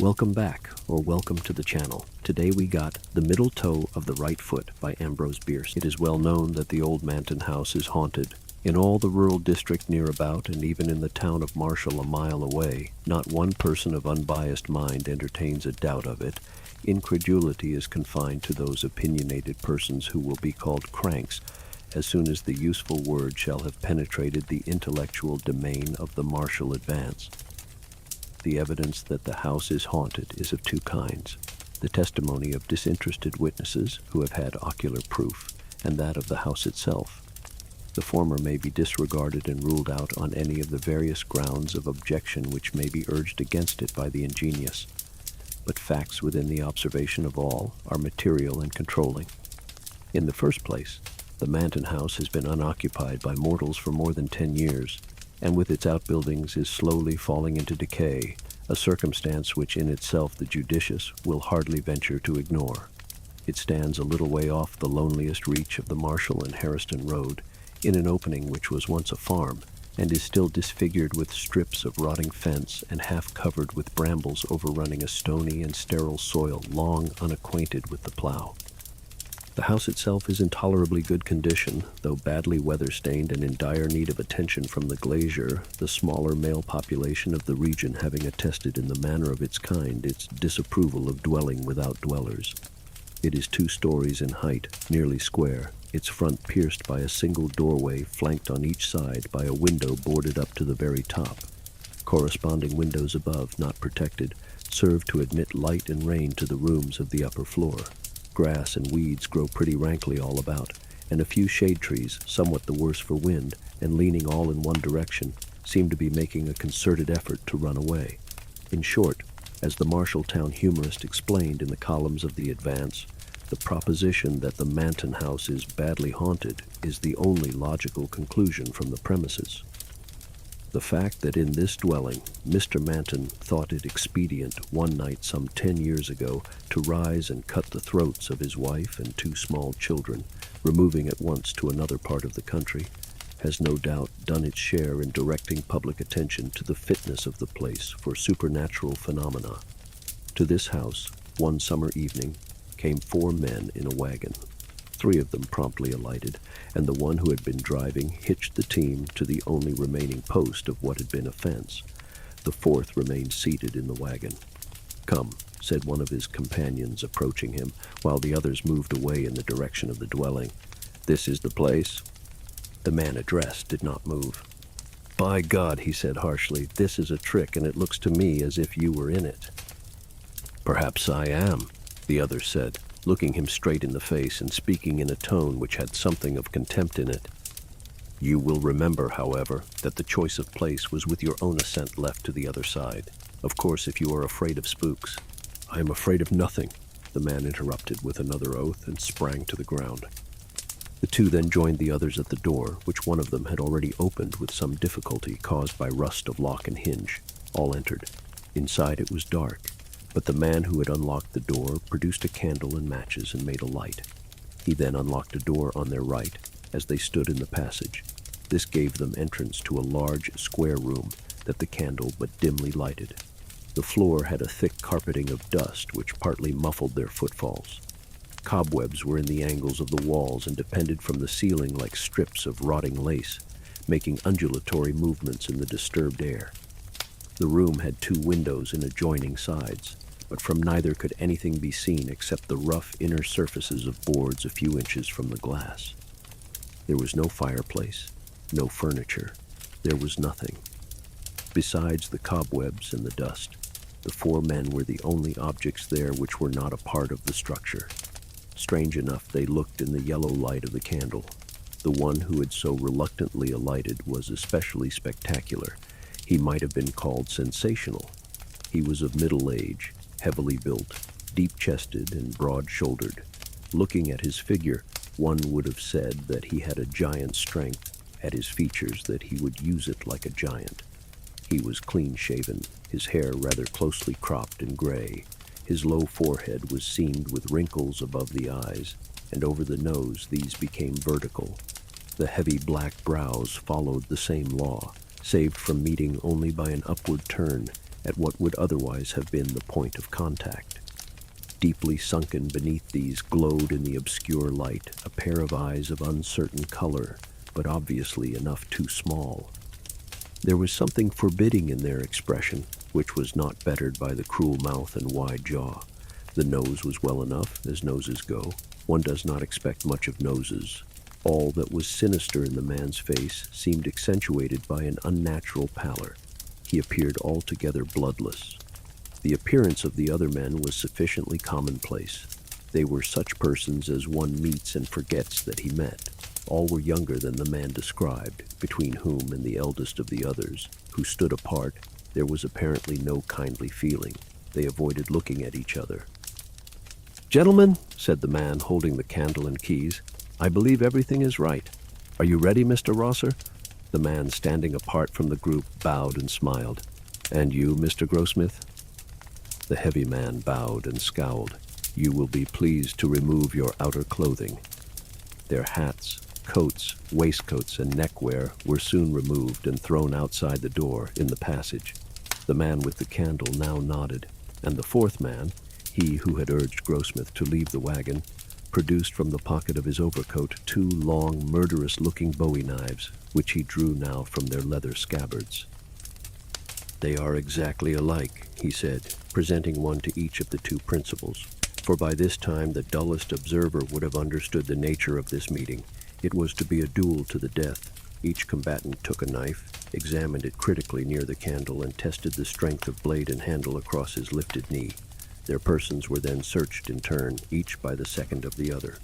Welcome back, or welcome to the channel. Today we got The Middle Toe of the Right Foot by Ambrose Bierce. It is well known that the old Manton house is haunted. In all the rural district near about, and even in the town of Marshall a mile away, not one person of unbiased mind entertains a doubt of it. Incredulity is confined to those opinionated persons who will be called cranks as soon as the useful word shall have penetrated the intellectual domain of the Marshall advance. The evidence that the house is haunted is of two kinds: the testimony of disinterested witnesses who have had ocular proof, and that of the house itself. The former may be disregarded and ruled out on any of the various grounds of objection which may be urged against it by the ingenious, but facts within the observation of all are material and controlling. In the first place, the Manton house has been unoccupied by mortals for more than 10 years, and with its outbuildings is slowly falling into decay, a circumstance which in itself the judicious will hardly venture to ignore. It stands a little way off the loneliest reach of the Marshall and Harriston Road, in an opening which was once a farm, and is still disfigured with strips of rotting fence and half covered with brambles overrunning a stony and sterile soil long unacquainted with the plow. The house itself is in tolerably good condition, though badly weather-stained and in dire need of attention from the glazier, the smaller male population of the region having attested in the manner of its kind its disapproval of dwelling without dwellers. It is 2 stories in height, nearly square, its front pierced by a single doorway flanked on each side by a window boarded up to the very top. Corresponding windows above, not protected, serve to admit light and rain to the rooms of the upper floor. Grass and weeds grow pretty rankly all about, and a few shade trees, somewhat the worse for wind, and leaning all in one direction, seem to be making a concerted effort to run away. In short, as the Marshalltown humorist explained in the columns of the Advance, the proposition that the Manton house is badly haunted is the only logical conclusion from the premises. The fact that in this dwelling, Mr. Manton thought it expedient one night some 10 years ago to rise and cut the throats of his wife and 2 small children, removing at once to another part of the country, has no doubt done its share in directing public attention to the fitness of the place for supernatural phenomena. To this house, one summer evening, came 4 men in a wagon. 3 of them promptly alighted, and the one who had been driving hitched the team to the only remaining post of what had been a fence. The 4th remained seated in the wagon. "Come," said one of his companions, approaching him, while the others moved away in the direction of the dwelling. "This is the place?" The man addressed did not move. "By God," he said harshly, "this is a trick, and it looks to me as if you were in it." "Perhaps I am," the other said, looking him straight in the face and speaking in a tone which had something of contempt in it. "You will remember, however, that the choice of place was with your own assent left to the other side. Of course, if you are afraid of spooks—" "I am afraid of nothing," the man interrupted with another oath and sprang to the ground. The 2 then joined the others at the door, which one of them had already opened with some difficulty caused by rust of lock and hinge. All entered. Inside it was dark, but the man who had unlocked the door produced a candle and matches and made a light. He then unlocked a door on their right as they stood in the passage. This gave them entrance to a large square room that the candle but dimly lighted. The floor had a thick carpeting of dust which partly muffled their footfalls. Cobwebs were in the angles of the walls and depended from the ceiling like strips of rotting lace, making undulatory movements in the disturbed air. The room had 2 windows in adjoining sides, but from neither could anything be seen except the rough inner surfaces of boards a few inches from the glass. There was no fireplace, no furniture. There was nothing. Besides the cobwebs and the dust, the 4 men were the only objects there which were not a part of the structure. Strange enough, they looked in the yellow light of the candle. The one who had so reluctantly alighted was especially spectacular. He might have been called sensational. He was of middle age, heavily built, deep-chested and broad-shouldered. Looking at his figure, one would have said that he had a giant's strength, at his features that he would use it like a giant. He was clean-shaven, his hair rather closely cropped and gray. His low forehead was seamed with wrinkles above the eyes, and over the nose these became vertical. The heavy black brows followed the same law, saved from meeting only by an upward turn, at what would otherwise have been the point of contact. Deeply sunken beneath these glowed in the obscure light a pair of eyes of uncertain color, but obviously enough too small. There was something forbidding in their expression, which was not bettered by the cruel mouth and wide jaw. The nose was well enough, as noses go. One does not expect much of noses. All that was sinister in the man's face seemed accentuated by an unnatural pallor. He appeared altogether bloodless. The appearance of the other men was sufficiently commonplace. They were such persons as one meets and forgets that he met. All were younger than the man described, between whom and the eldest of the others, who stood apart, there was apparently no kindly feeling. They avoided looking at each other. "Gentlemen," said the man holding the candle and keys, "I believe everything is right. Are you ready, Mr. Rosser?" The man standing apart from the group bowed and smiled. "And you, Mr. Grossmith?" The heavy man bowed and scowled. "You will be pleased to remove your outer clothing." Their hats, coats, waistcoats, and neckwear were soon removed and thrown outside the door in the passage. The man with the candle now nodded, and the fourth man, he who had urged Grossmith to leave the wagon, produced from the pocket of his overcoat 2 long, murderous-looking bowie knives, which he drew now from their leather scabbards. "They are exactly alike," he said, presenting one to each of the 2 principals. For by this time the dullest observer would have understood the nature of this meeting. It was to be a duel to the death. Each combatant took a knife, examined it critically near the candle, and tested the strength of blade and handle across his lifted knee. Their persons were then searched in turn, each by the second of the other.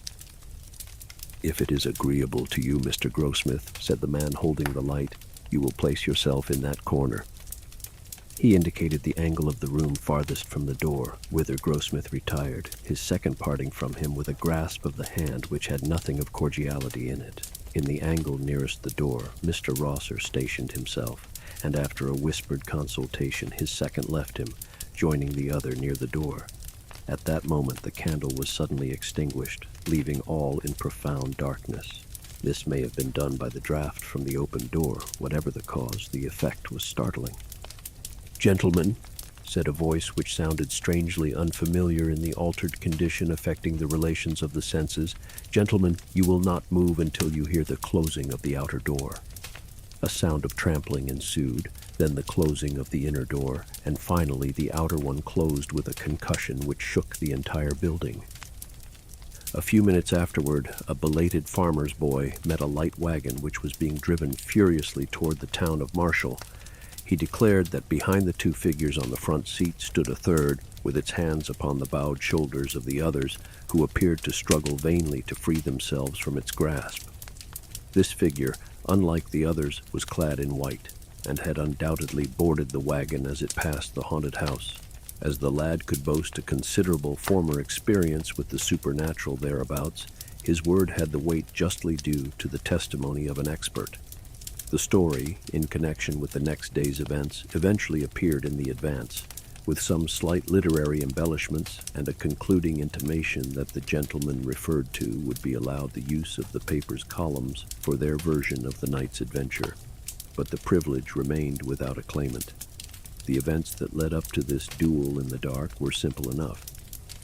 "If it is agreeable to you, Mr. Grossmith," said the man holding the light, "you will place yourself in that corner." He indicated the angle of the room farthest from the door, whither Grossmith retired, his second parting from him with a grasp of the hand which had nothing of cordiality in it. In the angle nearest the door, Mr. Rosser stationed himself, and after a whispered consultation his second left him, joining the other near the door. At that moment the candle was suddenly extinguished, leaving all in profound darkness. This may have been done by the draught from the open door. Whatever the cause, the effect was startling. "Gentlemen," said a voice which sounded strangely unfamiliar in the altered condition affecting the relations of the senses, "gentlemen, you will not move until you hear the closing of the outer door." A sound of trampling ensued, then the closing of the inner door, and finally the outer one closed with a concussion which shook the entire building. A few minutes afterward, a belated farmer's boy met a light wagon which was being driven furiously toward the town of Marshall. He declared that behind the 2 figures on the front seat stood a third, with its hands upon the bowed shoulders of the others, who appeared to struggle vainly to free themselves from its grasp. This figure, unlike the others, was clad in white, and had undoubtedly boarded the wagon as it passed the haunted house. As the lad could boast a considerable former experience with the supernatural thereabouts, his word had the weight justly due to the testimony of an expert. The story, in connection with the next day's events, eventually appeared in the Advance, with some slight literary embellishments and a concluding intimation that the gentleman referred to would be allowed the use of the paper's columns for their version of the night's adventure. But the privilege remained without a claimant. The events that led up to this duel in the dark were simple enough.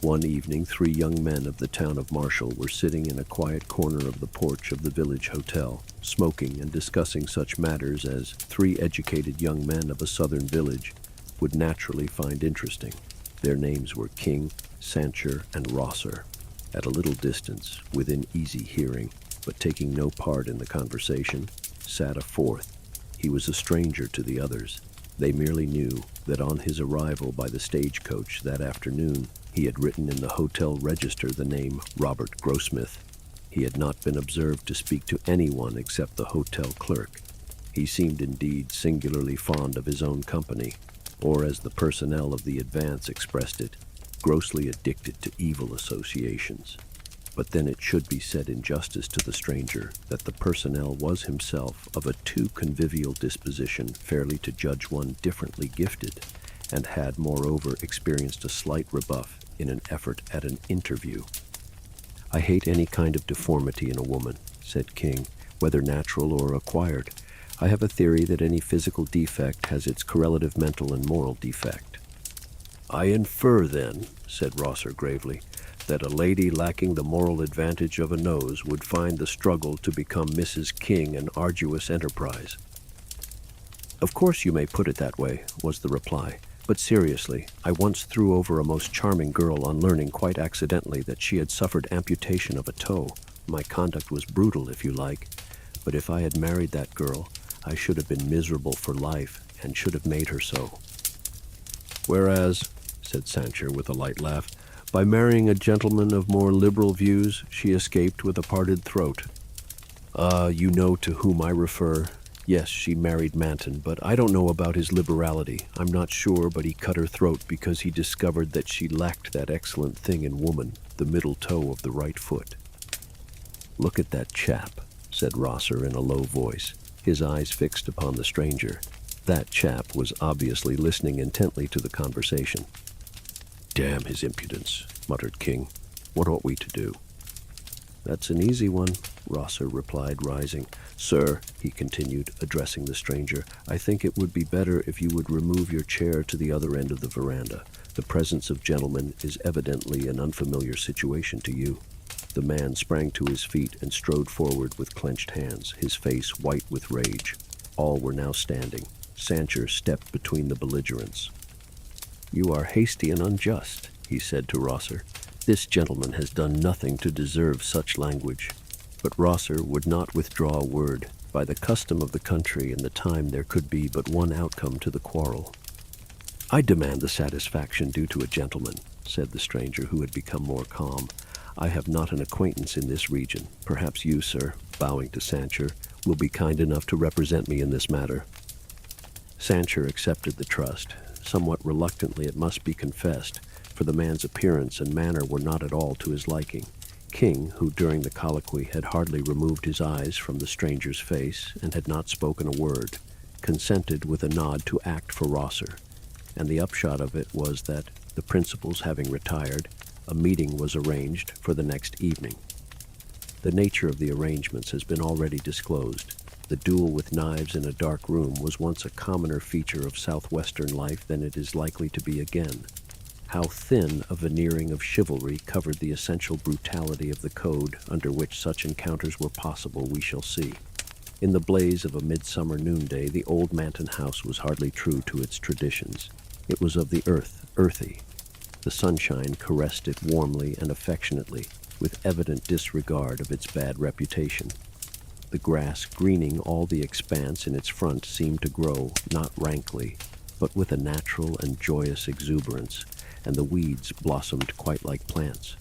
One evening, 3 young men of the town of Marshall were sitting in a quiet corner of the porch of the village hotel, smoking and discussing such matters as 3 educated young men of a southern village would naturally find interesting. Their names were King, Sancher, and Rosser. At a little distance, within easy hearing, but taking no part in the conversation, sat a fourth. He was a stranger to the others. They merely knew that on his arrival by the stagecoach that afternoon, he had written in the hotel register the name Robert Grossmith. He had not been observed to speak to anyone except the hotel clerk. He seemed indeed singularly fond of his own company, or as the personnel of the Advance expressed it, grossly addicted to evil associations. But then it should be said in justice to the stranger that the personnel was himself of a too convivial disposition fairly to judge one differently gifted, and had moreover experienced a slight rebuff in an effort at an interview. "I hate any kind of deformity in a woman," said King, "whether natural or acquired. I have a theory that any physical defect has its correlative mental and moral defect." "I infer, then," said Rosser gravely, "that a lady lacking the moral advantage of a nose would find the struggle to become Mrs. King an arduous enterprise." "Of course you may put it that way," was the reply. "But seriously, I once threw over a most charming girl on learning quite accidentally that she had suffered amputation of a toe. My conduct was brutal, if you like, but if I had married that girl, I should have been miserable for life, and should have made her so." "Whereas," said Sancher with a light laugh, "by marrying a gentleman of more liberal views, she escaped with a parted throat." You know to whom I refer. Yes, she married Manton, but I don't know about his liberality. I'm not sure, but he cut her throat because he discovered that she lacked that excellent thing in woman, the middle toe of the right foot." "Look at that chap," said Rosser in a low voice, his eyes fixed upon the stranger. That chap was obviously listening intently to the conversation. "Damn his impudence," muttered King. "What ought we to do?" "That's an easy one," Rosser replied, rising. "Sir," he continued, addressing the stranger, "I think it would be better if you would remove your chair to the other end of the veranda. The presence of gentlemen is evidently an unfamiliar situation to you." The man sprang to his feet and strode forward with clenched hands, his face white with rage. All were now standing. Sancher stepped between the belligerents. "You are hasty and unjust," he said to Rosser. "This gentleman has done nothing to deserve such language." But Rosser would not withdraw a word. By the custom of the country and the time there could be but one outcome to the quarrel. "I demand the satisfaction due to a gentleman," said the stranger, who had become more calm. "I have not an acquaintance in this region. Perhaps you, sir," bowing to Sancher, "will be kind enough to represent me in this matter." Sancher accepted the trust, somewhat reluctantly it must be confessed, for the man's appearance and manner were not at all to his liking. King, who during the colloquy had hardly removed his eyes from the stranger's face and had not spoken a word, consented with a nod to act for Rosser, and the upshot of it was that, the principals having retired, a meeting was arranged for the next evening. The nature of the arrangements has been already disclosed. The duel with knives in a dark room was once a commoner feature of southwestern life than it is likely to be again. How thin a veneering of chivalry covered the essential brutality of the code under which such encounters were possible we shall see. In the blaze of a midsummer noonday, the old Manton house was hardly true to its traditions. It was of the earthy. The sunshine caressed it warmly and affectionately, with evident disregard of its bad reputation. The grass greening all the expanse in its front seemed to grow, not rankly, but with a natural and joyous exuberance, and the weeds blossomed quite like plants,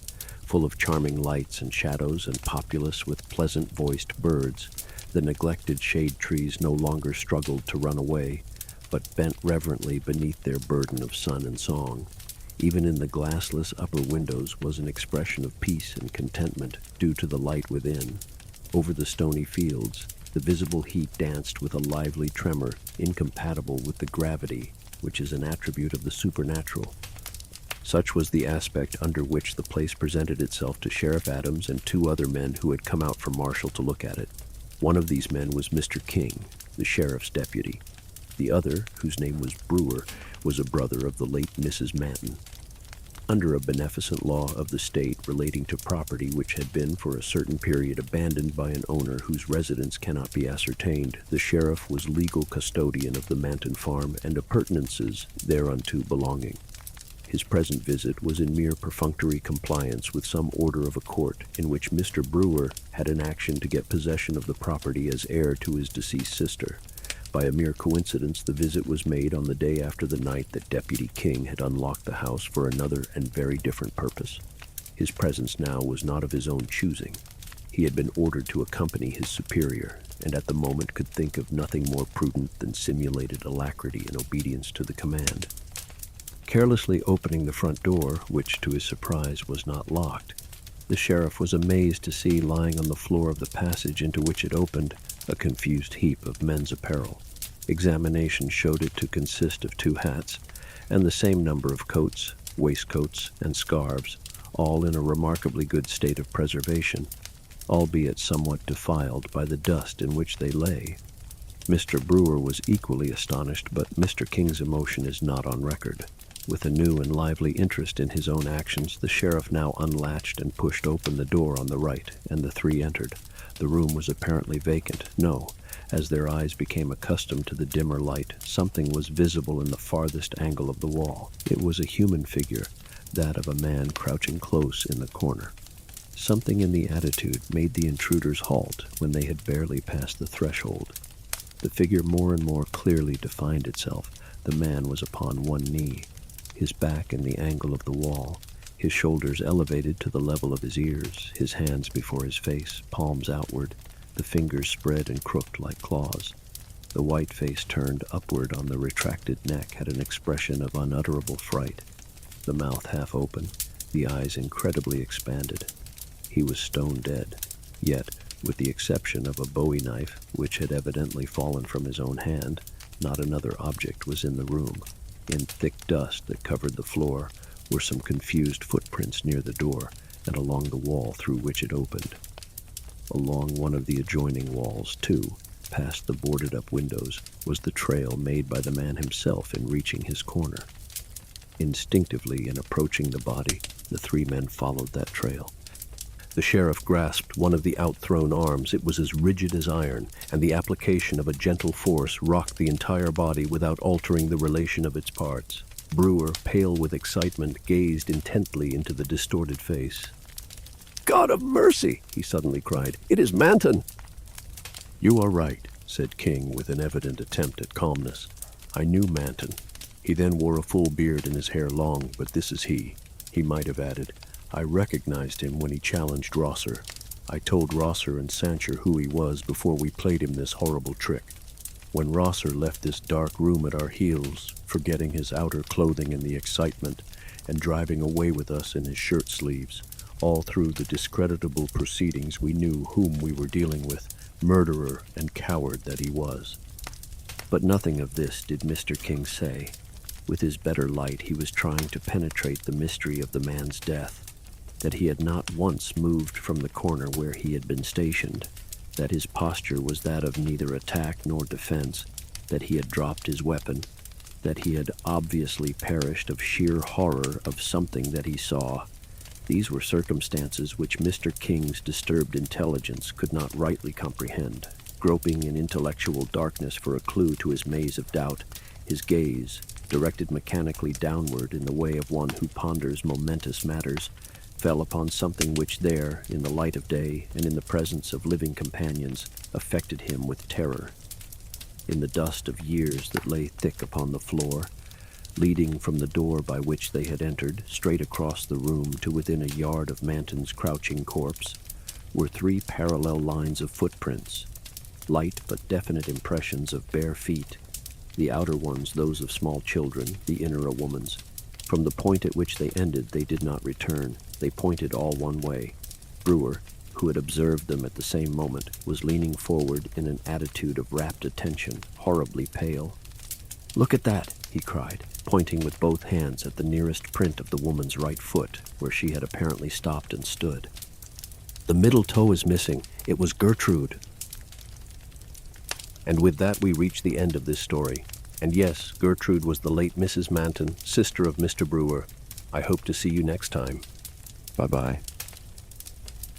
full of charming lights and shadows and populous with pleasant-voiced birds. The neglected shade trees no longer struggled to run away, but bent reverently beneath their burden of sun and song. Even in the glassless upper windows was an expression of peace and contentment due to the light within. Over the stony fields, the visible heat danced with a lively tremor incompatible with the gravity which is an attribute of the supernatural. Such was the aspect under which the place presented itself to Sheriff Adams and two other men who had come out from Marshall to look at it. One of these men was Mr. King, the sheriff's deputy. The other, whose name was Brewer, was a brother of the late Mrs. Manton. Under a beneficent law of the state relating to property which had been for a certain period abandoned by an owner whose residence cannot be ascertained, the sheriff was legal custodian of the Manton farm and appurtenances thereunto belonging. His present visit was in mere perfunctory compliance with some order of a court in which Mr. Brewer had an action to get possession of the property as heir to his deceased sister. By a mere coincidence, the visit was made on the day after the night that Deputy King had unlocked the house for another and very different purpose. His presence now was not of his own choosing. He had been ordered to accompany his superior, and at the moment could think of nothing more prudent than simulated alacrity in obedience to the command. Carelessly opening the front door, which to his surprise was not locked, the sheriff was amazed to see lying on the floor of the passage into which it opened a confused heap of men's apparel. Examination showed it to consist of 2 hats and the same number of coats, waistcoats, and scarves, all in a remarkably good state of preservation, albeit somewhat defiled by the dust in which they lay. Mr. Brewer was equally astonished, but Mr. King's emotion is not on record. With a new and lively interest in his own actions, the sheriff now unlatched and pushed open the door on the right, and the three entered. The room was apparently vacant. No, as their eyes became accustomed to the dimmer light, something was visible in the farthest angle of the wall. It was a human figure, that of a man crouching close in the corner. Something in the attitude made the intruders halt when they had barely passed the threshold. The figure more and more clearly defined itself. The man was upon one knee, his back in the angle of the wall, his shoulders elevated to the level of his ears, his hands before his face, palms outward, the fingers spread and crooked like claws. The white face turned upward on the retracted neck had an expression of unutterable fright, the mouth half open, the eyes incredibly expanded. He was stone dead, yet, with the exception of a bowie knife, which had evidently fallen from his own hand, not another object was in the room. In thick dust that covered the floor were some confused footprints near the door and along the wall through which it opened. Along one of the adjoining walls, too, past the boarded-up windows, was the trail made by the man himself in reaching his corner. Instinctively, in approaching the body, the three men followed that trail. The sheriff grasped one of the outthrown arms. It was as rigid as iron, and the application of a gentle force rocked the entire body without altering the relation of its parts. Brewer, pale with excitement, gazed intently into the distorted face. "God of mercy!" he suddenly cried. "It is Manton!" "You are right," said King with an evident attempt at calmness. "I knew Manton. He then wore a full beard and his hair long, but this is he." He might have added, "I recognized him when he challenged Rosser. I told Rosser and Sancher who he was before we played him this horrible trick. When Rosser left this dark room at our heels, forgetting his outer clothing in the excitement, and driving away with us in his shirt sleeves, all through the discreditable proceedings we knew whom we were dealing with, murderer and coward that he was." But nothing of this did Mr. King say. With his better light he was trying to penetrate the mystery of the man's death, that he had not once moved from the corner where he had been stationed, that his posture was that of neither attack nor defense, that he had dropped his weapon, that he had obviously perished of sheer horror of something that he saw. These were circumstances which Mr. King's disturbed intelligence could not rightly comprehend. Groping in intellectual darkness for a clue to his maze of doubt, his gaze, directed mechanically downward in the way of one who ponders momentous matters, fell upon something which there, in the light of day and in the presence of living companions, affected him with terror. In the dust of years that lay thick upon the floor, leading from the door by which they had entered, straight across the room to within a yard of Manton's crouching corpse, were three parallel lines of footprints, light but definite impressions of bare feet, the outer ones those of small children, the inner a woman's. From the point at which they ended, they did not return. They pointed all one way. Brewer, who had observed them at the same moment, was leaning forward in an attitude of rapt attention, horribly pale. "Look at that!" he cried, pointing with both hands at the nearest print of the woman's right foot, where she had apparently stopped and stood. "The middle toe is missing. It was Gertrude." And with that we reach the end of this story. And yes, Gertrude was the late Mrs. Manton, sister of Mr. Brewer. I hope to see you next time. Bye-bye.